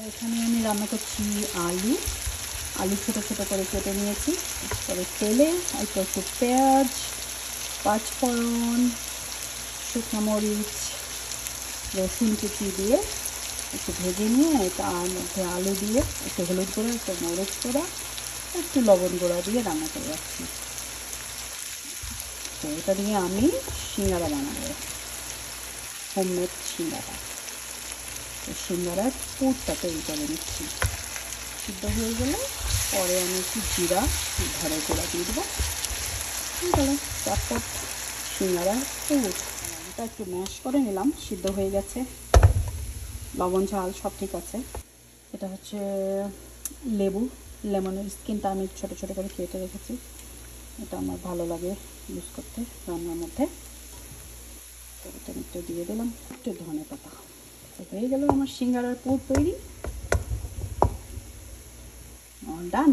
এখানে আমি রান্না করছি আলু আলু ছোটো ছোটো করে কেটে নিয়েছি। তারপরে তেলে অল্প একটু পেঁয়াজ, পাঁচফোড়ন, শুকনো মরিচ, রসুন কুচি দিয়ে একটু ভেজে নিয়ে তার মধ্যে আলু দিয়ে একটু হলুদ গুঁড়ো, একটু মরিচ গুঁড়ো, একটু লবণ গুঁড়ো দিয়ে রান্না করে রাখছি। তো এটা দিয়ে আমি সিঙ্গারা বানাবো, হোমমেড সিঙ্গারা। তো সিঙ্গারার পুরটা তৈরি করে নিচ্ছি। সিদ্ধ হয়ে গেলে পরে আমি একটু জিরা ঘরে গুঁড়া দিয়ে দেবো। তাহলে তারপর সিঙ্গারার পুর এটা একটু ম্যাশ করে নিলাম, সিদ্ধ হয়ে গেছে, লবণ ঝাল সব ঠিক আছে। এটা হচ্ছে লেবু, লেমনের স্কিনটা আমি ছোটো ছোটো করে কেটে রেখেছি। এটা আমার ভালো লাগে ইউজ করতে রান্নার মধ্যে। তো এটা একটু দিয়ে দিলাম, একটু ধনে পাতা। তো হয়ে গেল আমার সিঙ্গারার পুর তৈরি, ডান।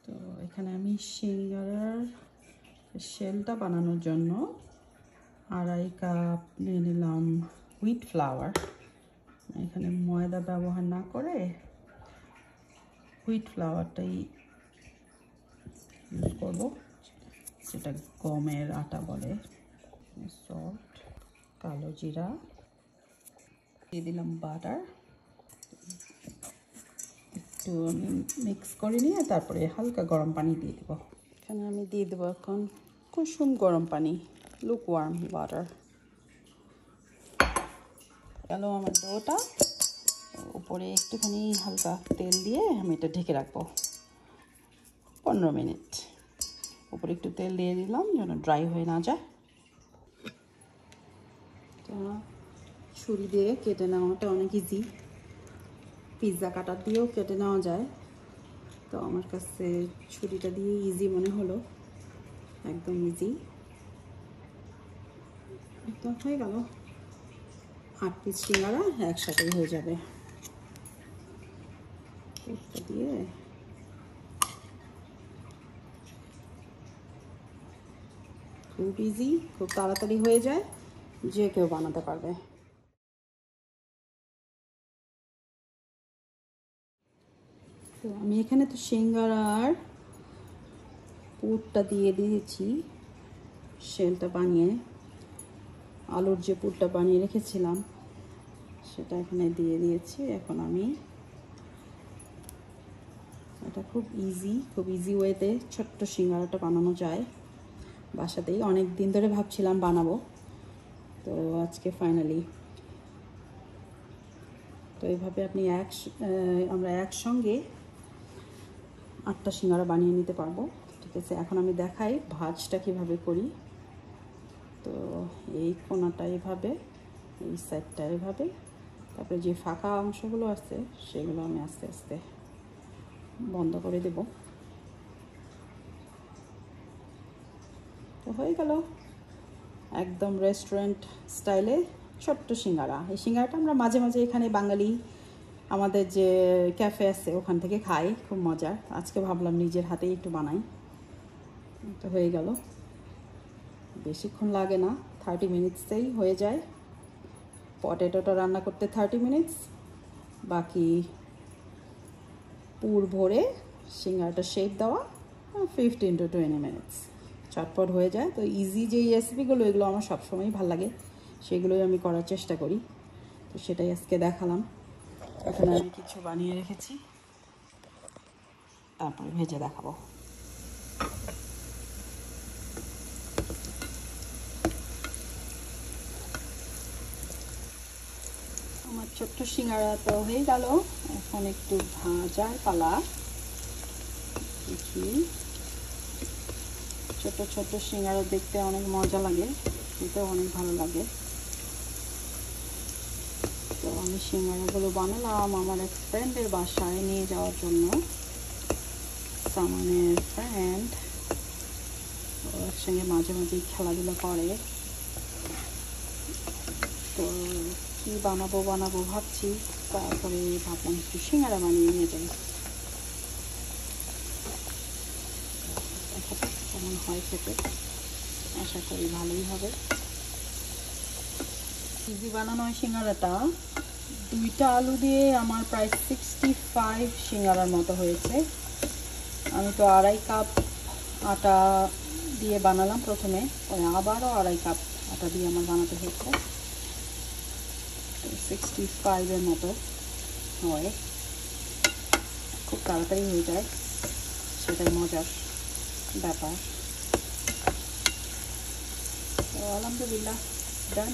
তো এখানে আমি সিঙ্গারার শেলটা বানানোর জন্য 2.5 কাপ নিয়ে নিলাম হুইট ফ্লাওয়ার। এখানে ময়দা ব্যবহার না করে হুইট ফ্লাওয়ারটাই ইউজ করব, যেটা গমের আটা বলে। সল্ট, কালো জিরা দিয়ে দিলাম, বাটার একটু মিক্স করে নিয়ে তারপরে হালকা গরম পানি দিয়ে দেবো। এখানে আমি দিয়ে দেবো এখন কুসুম গরম পানি, লুক ওয়ার্ম ওয়াটার। গেল আমার ডোটা। উপরে একটুখানি হালকা তেল দিয়ে আমি এটা ঢেকে রাখবো 15 মিনিট। উপরে একটু তেল দিয়ে দিলাম যেন ড্রাই হয়ে না যায়। ছুরি দিয়ে কেটে নেওয়াটা অনেক ইজি, পিৎজা কাটার দিয়েও কেটে নেওয়া যায়। তো আমার কাছে ছুরিটা দিয়ে ইজি মনে হলো, একদম ইজি। একদম হয়ে গেল, 8 পিস সিঙ্গারা একসাথেই হয়ে যাবে। এটা দিয়ে খুব ইজি, খুব তাড়াতাড়ি হয়ে যায়, যে কেউ বানাতে পারবে। তো আমি এখানে তো সিঙ্গারার পুরটা দিয়ে দিয়েছি, শেলটা বানিয়ে আলুর যে পুরটা বানিয়ে রেখেছিলাম সেটা এখানে দিয়ে দিয়েছি। এখন আমি এটা খুব ইজি ওয়েতে ছোট্ট সিঙ্গারাটা বানানো যায় বাসাতেই। অনেক দিন ধরে ভাবছিলাম বানাবো, তো আজকে ফাইনালি। তো এইভাবে আপনি আমরা একসঙ্গে 8টা সিঙ্গারা বানিয়ে নিতে পারবো। ঠিক আছে, এখন আমি দেখাই ভাজটা কিভাবে করি। তো এই কোণাটা এভাবে, এই সাইডটা এভাবে, তারপরে যে ফাঁকা অংশগুলো আছে সেগুলো আমি আস্তে আস্তে বন্ধ করে দেব। তো হয়ে গেল একদম রেস্টুরেন্ট স্টাইলে ছোট্ট সিঙ্গারা। এই সিঙ্গারাটা আমরা মাঝে মাঝে এখানে বাঙালি আমাদের যে ক্যাফে আছে ওখান থেকে খাই, খুব মজার। আজকে ভাবলাম নিজের হাতেই একটু বানাই। তো হয়ে গেল, বেশিক্ষণ লাগে না, 30 মিনিটসেই হয়ে যায়। পটেটোটা রান্না করতে 30 মিনিটস, বাকি পুর ভরে সিঙ্গারাটা শেপ দেওয়া 15 to 20 মিনিটস, চটপট হয়ে যায়। তো ইজি যেই রেসিপিগুলো এগুলো আমার সবসময়ই ভালো লাগে, সেগুলোই আমি করার চেষ্টা করি। তো সেটাই আজকে দেখালাম। এখানে আমি কিছু বানিয়ে রেখেছি, তারপরে ভেজে দেখাবো। আমার ছোট্ট সিঙ্গারা তো হয়ে গেল, এখন একটু ভাজার পালা। দেখি, ছোট ছোট সিঙ্গারা দেখতে অনেক মজা লাগে, খেতেও অনেক ভালো লাগে। তো আমি সিঙ্গারাগুলো বানালাম আমার এক ফ্রেন্ডের বাসায় নিয়ে যাওয়ার জন্য। সামানের ফ্রেন্ড, ওর সঙ্গে মাঝে মাঝে খেলাধুলা করে। তো কি বানাবো ভাবছি, তারপরে ভাবলাম একটু সিঙ্গারা বানিয়ে নিয়ে যাই। কেমন হয় খেতে, আশা করি ভালোই হবে। ইজি বানানো হয় সিঙ্গারাটা। 2টা আলু দিয়ে আমার প্রায় 65 সিঙ্গারার মতো হয়েছে। আমি তো 2.5 কাপ আটা দিয়ে বানালাম প্রথমে, আবারও 2.5 কাপ আটা দিয়ে আমার বানাতে হয়েছে। 65 মতো হয়, খুব তাড়াতাড়ি হয়ে যায়, সেটাই মজার ব্যাপার। তো আলহামদুলিল্লাহ ডান।